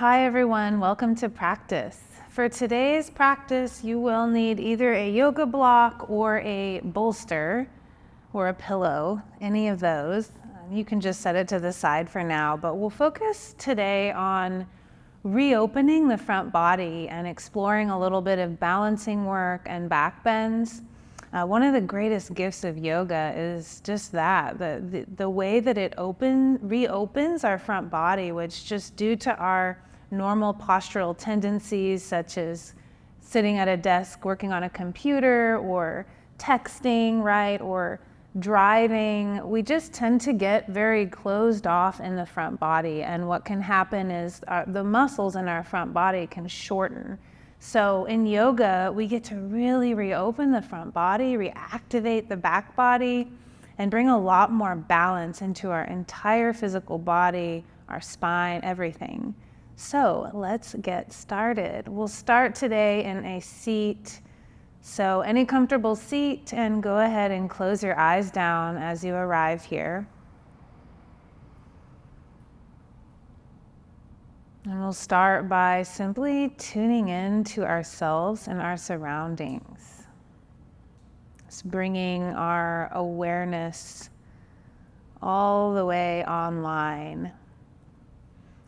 Hi everyone, welcome to practice. For today's practice, you will need either a yoga block or a bolster or a pillow, any of those. You can just set it to the side for now, but we'll focus today on reopening the front body and exploring a little bit of balancing work and back bends. One of the greatest gifts of yoga is just that, the way that it reopens our front body, which just due to our normal postural tendencies, such as sitting at a desk working on a computer or texting, right, or driving, we just tend to get very closed off in the front body. And what can happen is the muscles in our front body can shorten. So in yoga, we get to really reopen the front body, reactivate the back body, and bring a lot more balance into our entire physical body, our spine, everything. So let's get started. We'll start today in a seat. So any comfortable seat, and go ahead and close your eyes down as you arrive here. And we'll start by simply tuning in to ourselves and our surroundings. Just bringing our awareness all the way online.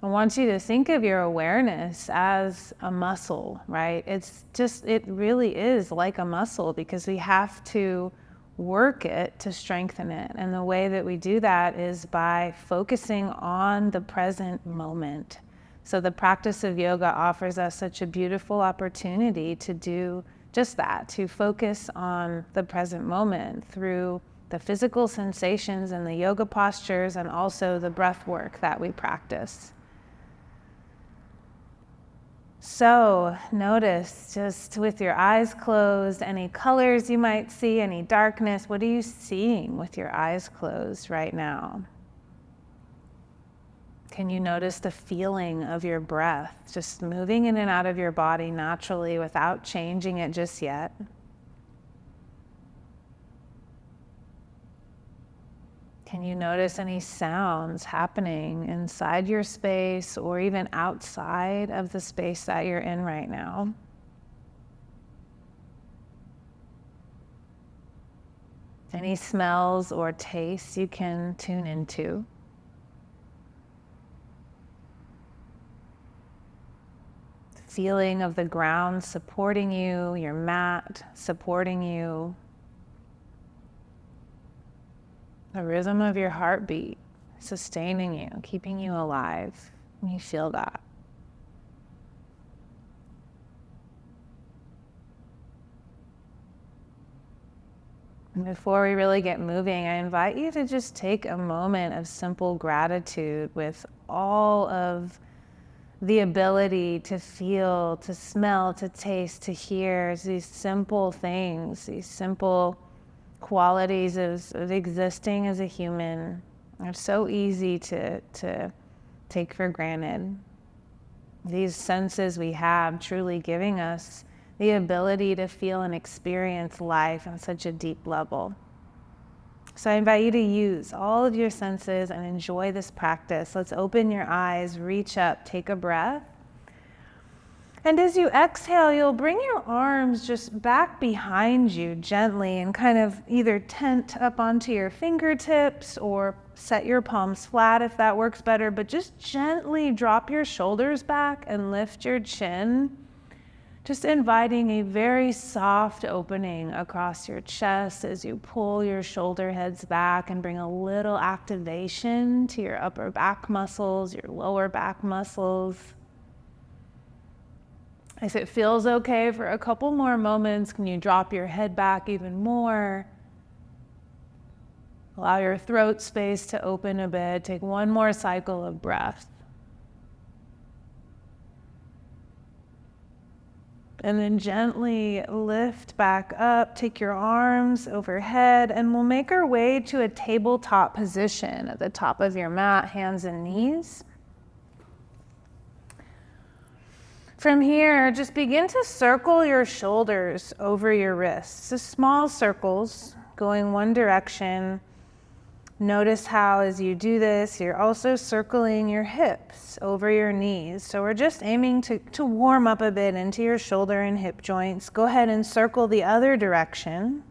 I want you to think of your awareness as a muscle, right? It really is like a muscle because we have to work it to strengthen it. And the way that we do that is by focusing on the present moment. So the practice of yoga offers us such a beautiful opportunity to do just that, to focus on the present moment through the physical sensations and the yoga postures and also the breath work that we practice. So notice, just with your eyes closed, any colors you might see, any darkness. What are you seeing with your eyes closed right now? Can you notice the feeling of your breath just moving in and out of your body naturally without changing it just yet? Can you notice any sounds happening inside your space or even outside of the space that you're in right now? Any smells or tastes you can tune into? The feeling of the ground supporting you, your mat supporting you. The rhythm of your heartbeat sustaining you, keeping you alive. You feel that. And before we really get moving, I invite you to just take a moment of simple gratitude with all of the ability to feel, to smell, to taste, to hear, these simple things, these simple qualities of existing as a human are so easy to take for granted. These senses we have truly giving us the ability to feel and experience life on such a deep level. So I invite you to use all of your senses and enjoy this practice. Let's open your eyes, reach up, take a breath. And as you exhale, you'll bring your arms just back behind you gently and kind of either tent up onto your fingertips or set your palms flat if that works better, but just gently drop your shoulders back and lift your chin, just inviting a very soft opening across your chest as you pull your shoulder heads back and bring a little activation to your upper back muscles, your lower back muscles. If it feels okay for a couple more moments, can you drop your head back even more? Allow your throat space to open a bit. Take one more cycle of breath. And then gently lift back up, take your arms overhead, and we'll make our way to a tabletop position at the top of your mat, hands and knees. From here, just begin to circle your shoulders over your wrists. Just small circles going one direction. Notice how as you do this, you're also circling your hips over your knees. So we're just aiming to warm up a bit into your shoulder and hip joints. Go ahead and circle the other direction.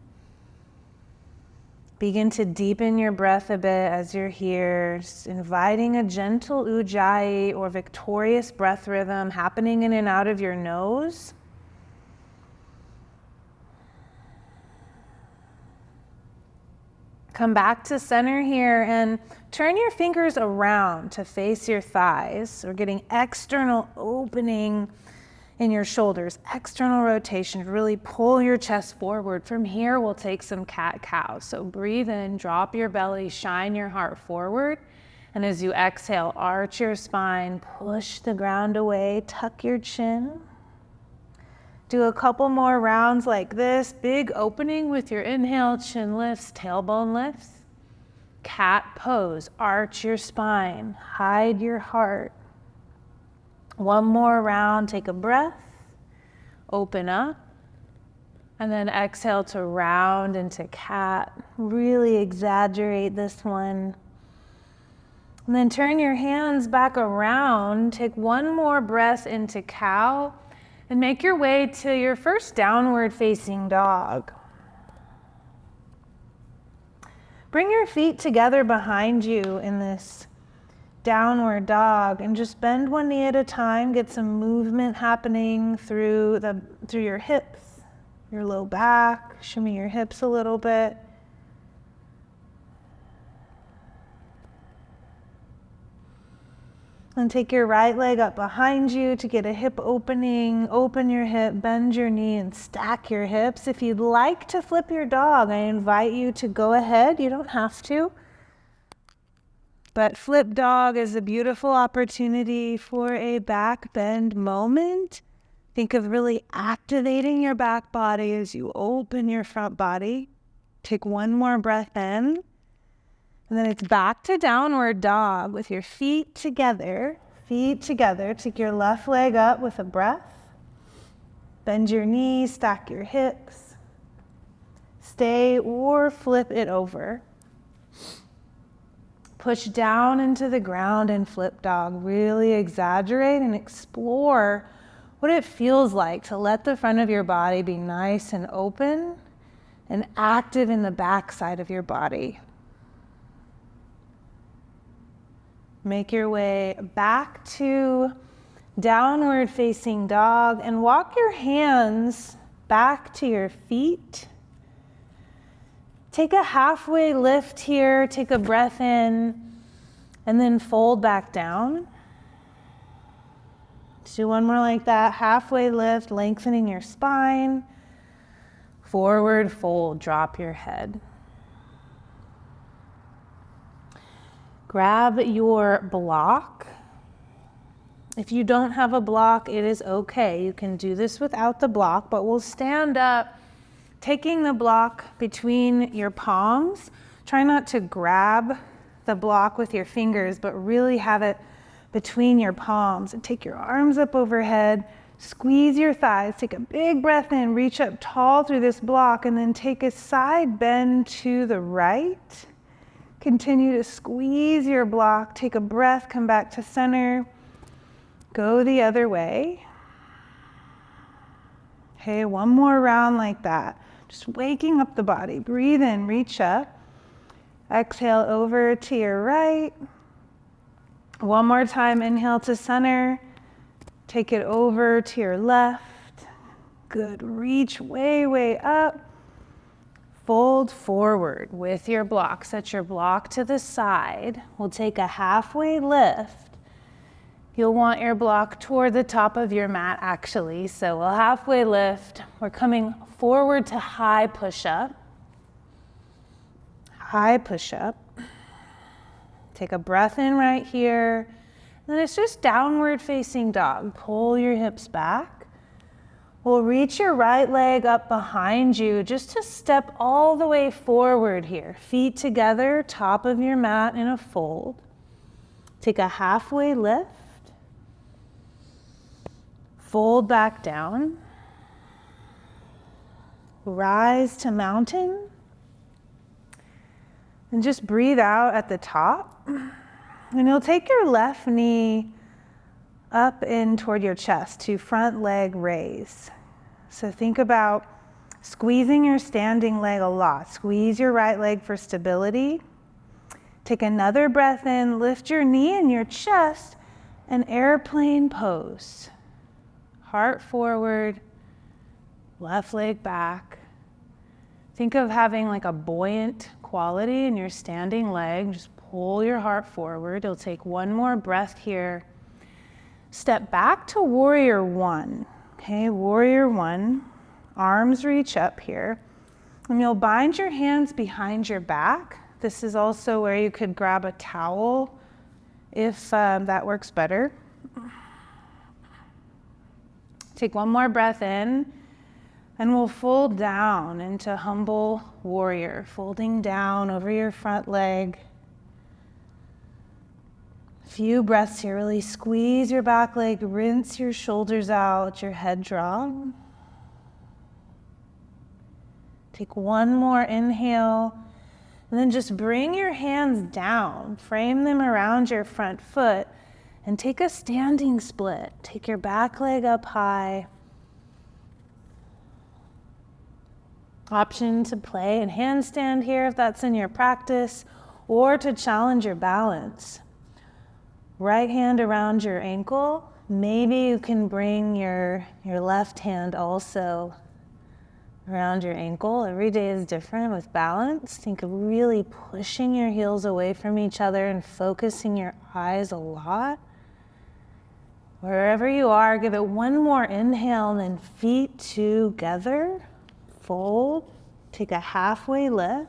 Begin to deepen your breath a bit as you're here, just inviting a gentle ujjayi or victorious breath rhythm happening in and out of your nose. Come back to center here and turn your fingers around to face your thighs. We're getting external opening in your shoulders, external rotation. Really pull your chest forward. From here, we'll take some cat-cow. So breathe in, drop your belly, shine your heart forward. And as you exhale, arch your spine, push the ground away, tuck your chin. Do a couple more rounds like this. Big opening with your inhale, chin lifts, tailbone lifts. Cat pose, arch your spine, hide your heart. One more round, take a breath, open up, and then exhale to round into cat. Really exaggerate this one. And then turn your hands back around, take one more breath into cow, and make your way to your first downward facing dog. Bring your feet together behind you in this downward dog and just bend one knee at a time. Get some movement happening through your hips, your low back. Shimmy your hips a little bit. And take your right leg up behind you to get a hip opening. Open your hip, bend your knee, and stack your hips. If you'd like to flip your dog, I invite you to go ahead. You don't have to. But flip dog is a beautiful opportunity for a back bend moment. Think of really activating your back body as you open your front body. Take one more breath in. And then it's back to downward dog with your feet together. Feet together. Take your left leg up with a breath. Bend your knees, stack your hips. Stay or flip it over. Push down into the ground and flip dog. Really exaggerate and explore what it feels like to let the front of your body be nice and open and active in the back side of your body. Make your way back to downward facing dog and walk your hands back to your feet. Take a halfway lift here, take a breath in, and then fold back down. Let's do one more like that. Halfway lift, lengthening your spine. Forward fold, drop your head. Grab your block. If you don't have a block, it is okay. You can do this without the block, but we'll stand up, taking the block between your palms. Try not to grab the block with your fingers, but really have it between your palms. And take your arms up overhead, squeeze your thighs, take a big breath in, reach up tall through this block, and then take a side bend to the right. Continue to squeeze your block, take a breath, come back to center, go the other way. Okay, one more round like that. Just waking up the body. Breathe in, reach up. Exhale over to your right. One more time, inhale to center. Take it over to your left. Good, reach way, way up. Fold forward with your block. Set your block to the side. We'll take a halfway lift. You'll want your block toward the top of your mat actually. So we'll halfway lift. We're coming forward to high push-up. High push-up. Take a breath in right here. And then it's just downward facing dog. Pull your hips back. We'll reach your right leg up behind you just to step all the way forward here. Feet together, top of your mat in a fold. Take a halfway lift. Fold back down. Rise to mountain. And just breathe out at the top. And you'll take your left knee up in toward your chest to front leg raise. So think about squeezing your standing leg a lot. Squeeze your right leg for stability. Take another breath in, lift your knee and your chest, and airplane pose. Heart forward, left leg back. Think of having like a buoyant quality in your standing leg. Just pull your heart forward. You'll take one more breath here. Step back to warrior one. Okay, warrior one. Arms reach up here. And you'll bind your hands behind your back. This is also where you could grab a towel if that works better. Take one more breath in. And we'll fold down into humble warrior, folding down over your front leg. Few breaths here, really squeeze your back leg, rinse your shoulders out, your head drop. Take one more inhale, and then just bring your hands down, frame them around your front foot, and take a standing split. Take your back leg up high. Option to play and handstand here if that's in your practice, or to challenge your balance. Right hand around your ankle. Maybe you can bring your left hand also around your ankle. Every day is different with balance. Think of really pushing your heels away from each other and focusing your eyes a lot. Wherever you are, give it one more inhale and then feet together. Fold, take a halfway lift,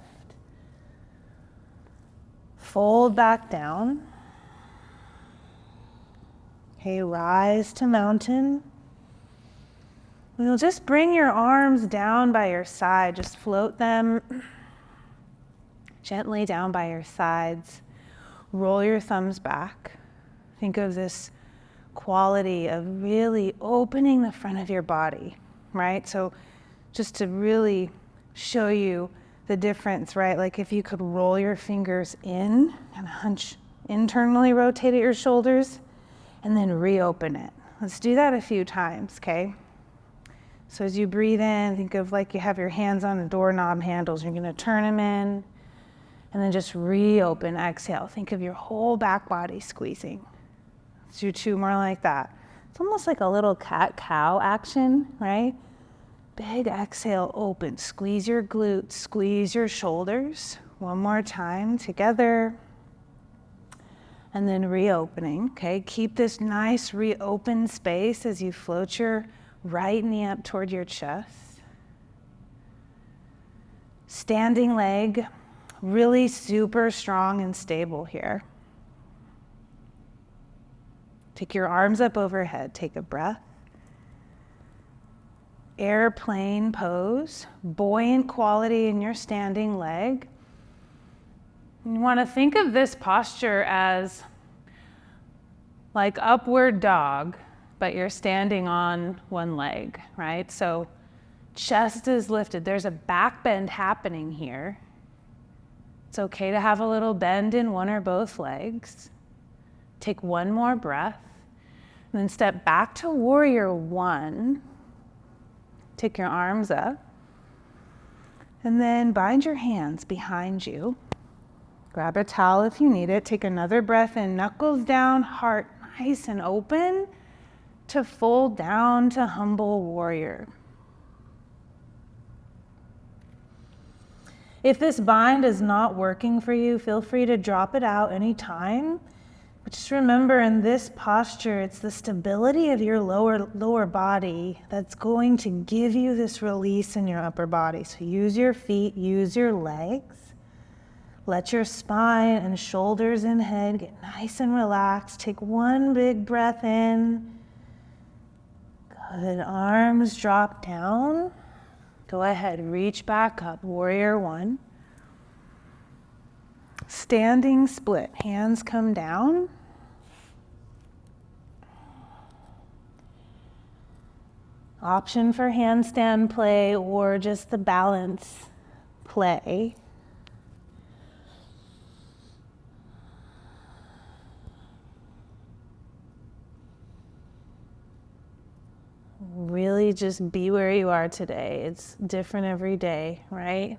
fold back down. Okay, rise to mountain. You'll just bring your arms down by your side, just float them gently down by your sides. Roll your thumbs back. Think of this quality of really opening the front of your body, right? So just to really show you the difference, right? Like if you could roll your fingers in and hunch, internally rotate at your shoulders, and then reopen it. Let's do that a few times, okay? So as you breathe in, think of like you have your hands on the doorknob handles. You're gonna turn them in, and then just reopen, exhale. Think of your whole back body squeezing. Let's do two more like that. It's almost like a little cat-cow action, right? Big exhale, open. Squeeze your glutes, squeeze your shoulders. One more time together. And then reopening, okay? Keep this nice reopened space as you float your right knee up toward your chest. Standing leg, really super strong and stable here. Take your arms up overhead, take a breath. Airplane pose, buoyant quality in your standing leg. You want to think of this posture as like upward dog, but you're standing on one leg, right? So chest is lifted. There's a back bend happening here. It's okay to have a little bend in one or both legs. Take one more breath, and then step back to warrior one. Take your arms up, and then bind your hands behind you. Grab a towel if you need it. Take another breath in, knuckles down, heart nice and open to fold down to humble warrior. If this bind is not working for you, feel free to drop it out anytime. But just remember, in this posture, it's the stability of your lower body that's going to give you this release in your upper body. So use your feet, use your legs. Let your spine and shoulders and head get nice and relaxed. Take one big breath in. Good, arms drop down. Go ahead, reach back up, warrior one. Standing split, hands come down. Option for handstand play or just the balance play. Really just be where you are today. It's different every day, right?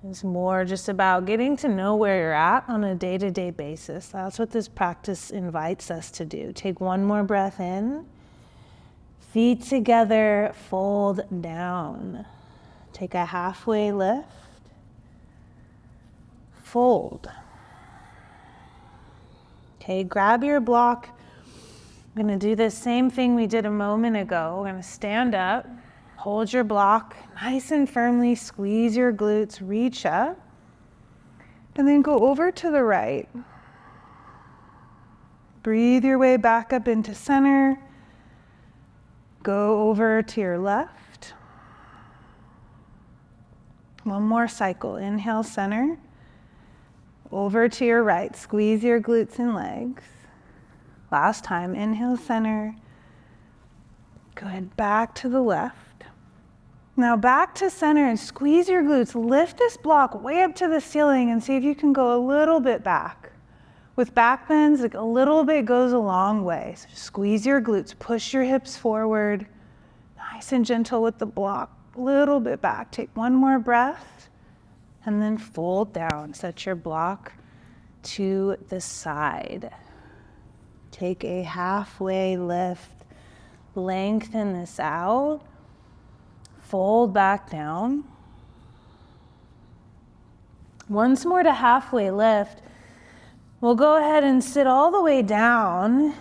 It's more just about getting to know where you're at on a day-to-day basis. That's what this practice invites us to do. Take one more breath in. Feet together, fold down. Take a halfway lift. Fold. Okay, grab your block. We're going to do the same thing we did a moment ago. We're going to stand up, hold your block nice and firmly, squeeze your glutes, reach up, and then go over to the right. Breathe your way back up into center. Go over to your left. One more cycle. Inhale, center. Over to your right. Squeeze your glutes and legs. Last time. Inhale, center. Go ahead back to the left. Now back to center and squeeze your glutes. Lift this block way up to the ceiling and see if you can go a little bit back. With back bends, like a little bit goes a long way. So just squeeze your glutes, push your hips forward, nice and gentle with the block, a little bit back. Take one more breath and then fold down. Set your block to the side. Take a halfway lift, lengthen this out, fold back down. Once more to halfway lift. We'll go ahead and sit all the way down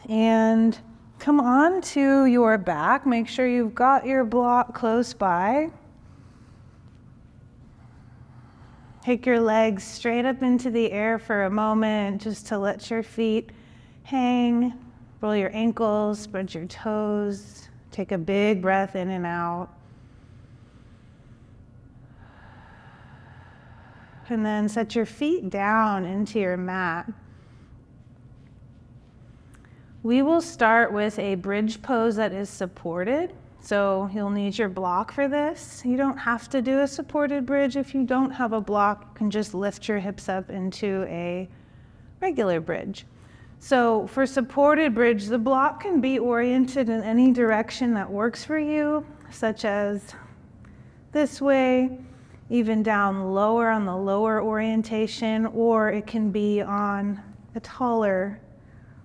and come on to your back. Make sure you've got your block close by. Take your legs straight up into the air for a moment just to let your feet hang. Roll your ankles, spread your toes. Take a big breath in and out. And then set your feet down into your mat. We will start with a bridge pose that is supported. So you'll need your block for this. You don't have to do a supported bridge. If you don't have a block, you can just lift your hips up into a regular bridge. So for supported bridge, the block can be oriented in any direction that works for you, such as this way, even down lower on the lower orientation, or it can be on a taller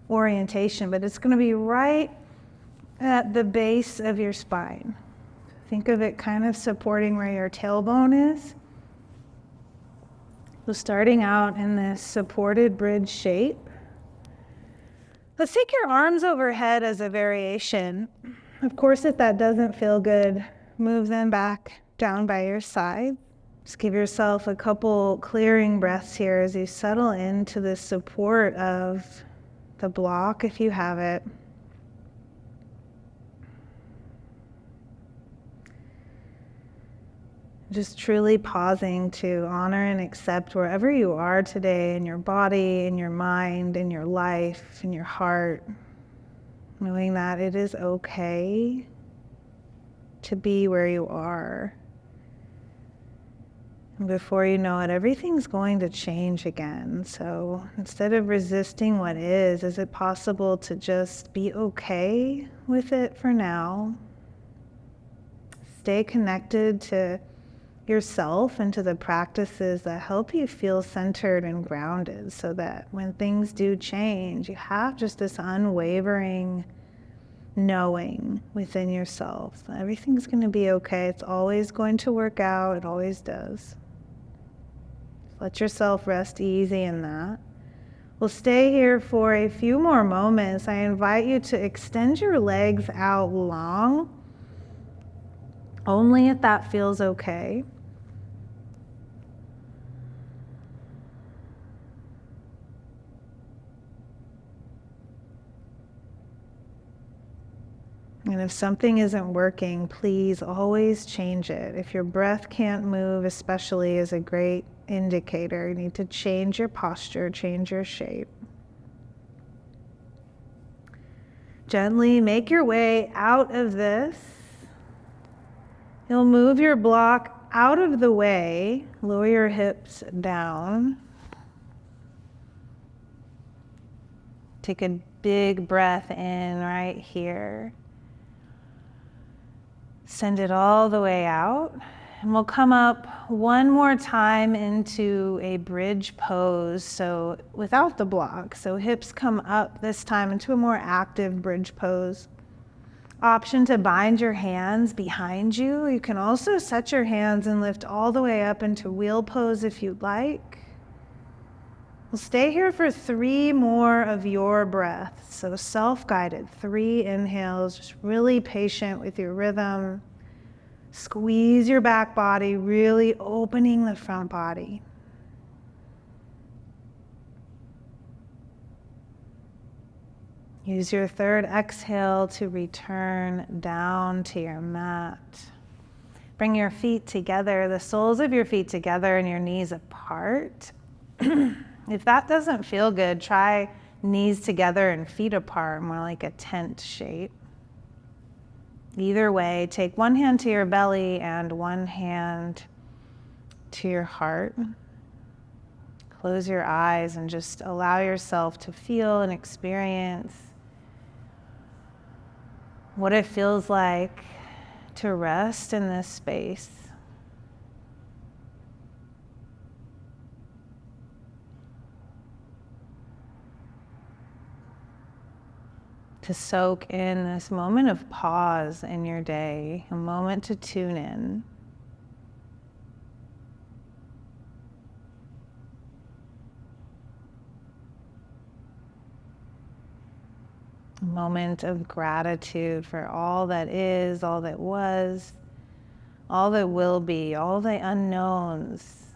orientation, but it's going to be right at the base of your spine. Think of it kind of supporting where your tailbone is. So starting out in this supported bridge shape. Let's take your arms overhead as a variation. Of course, if that doesn't feel good, move them back down by your side. Just give yourself a couple clearing breaths here as you settle into the support of the block if you have it. Just truly pausing to honor and accept wherever you are today in your body, in your mind, in your life, in your heart. Knowing that it is okay to be where you are. And before you know it, everything's going to change again. So instead of resisting what is it possible to just be okay with it for now? Stay connected to yourself and to the practices that help you feel centered and grounded so that when things do change, you have just this unwavering knowing within yourself that everything's going to be okay. It's always going to work out. It always does. Let yourself rest easy in that. We'll stay here for a few more moments. I invite you to extend your legs out long, only if that feels okay. And if something isn't working, please always change it. If your breath can't move, especially, is a great indicator. You need to change your posture, change your shape. Gently make your way out of this. You'll move your block out of the way, lower your hips down. Take a big breath in right here. Send it all the way out. And we'll come up one more time into a bridge pose, so without the block. So hips come up this time into a more active bridge pose. Option to bind your hands behind you. You can also set your hands and lift all the way up into wheel pose if you'd like. We'll stay here for 3 more of your breaths. So self-guided, 3 inhales, just really patient with your rhythm. Squeeze your back body, really opening the front body. Use your 3rd exhale to return down to your mat. Bring your feet together, the soles of your feet together and your knees apart. If that doesn't feel good, try knees together and feet apart, more like a tent shape. Either way, take one hand to your belly and one hand to your heart. Close your eyes and just allow yourself to feel and experience what it feels like to rest in this space. To soak in this moment of pause in your day, a moment to tune in. A moment of gratitude for all that is, all that was, all that will be, all the unknowns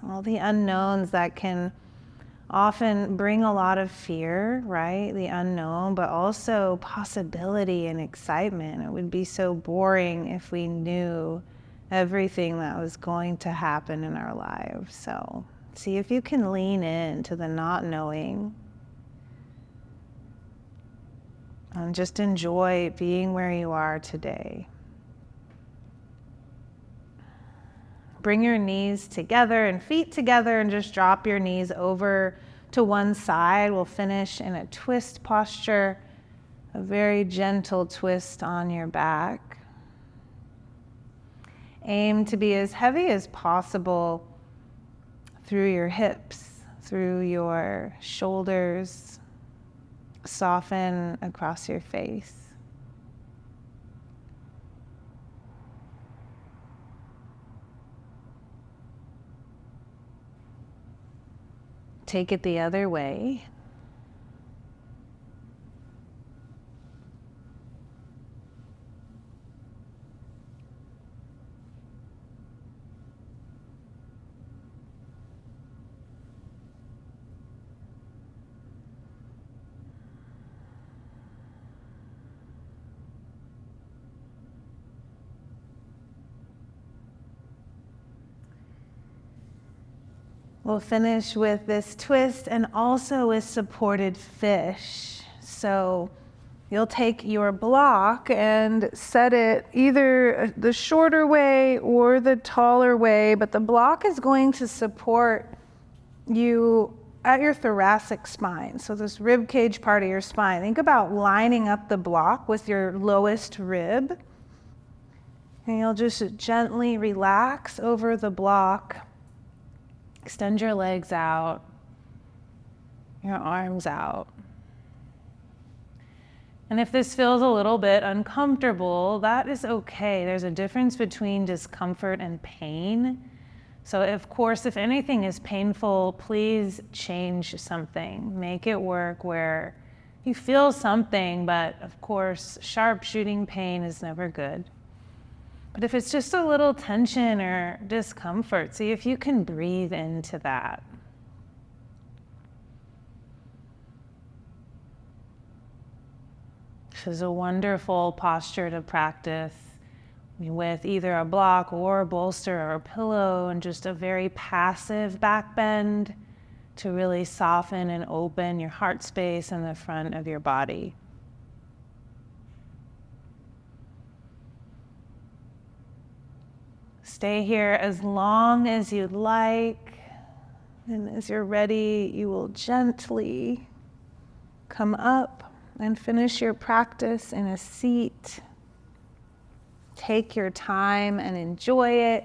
that can often bring a lot of fear, right? The unknown, but also possibility and excitement. It would be so boring if we knew everything that was going to happen in our lives. So see if you can lean into the not knowing and just enjoy being where you are today. Bring your knees together and feet together and just drop your knees over to one side. We'll finish in a twist posture, a very gentle twist on your back. Aim to be as heavy as possible through your hips, through your shoulders. Soften across your face. Take it the other way. We'll finish with this twist and also with supported fish. So you'll take your block and set it either the shorter way or the taller way, but the block is going to support you at your thoracic spine. So this rib cage part of your spine. Think about lining up the block with your lowest rib. And you'll just gently relax over the block. Extend your legs out, your arms out. And if this feels a little bit uncomfortable, that is okay. There's a difference between discomfort and pain. So of course, if anything is painful, please change something. Make it work where you feel something, but of course, sharp shooting pain is never good. But if it's just a little tension or discomfort, see if you can breathe into that. This is a wonderful posture to practice with either a block or a bolster or a pillow and just a very passive back bend to really soften and open your heart space in the front of your body. Stay here as long as you'd like, and as you're ready, you will gently come up and finish your practice in a seat. Take your time and enjoy it.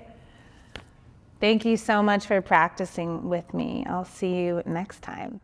Thank you so much for practicing with me. I'll see you next time.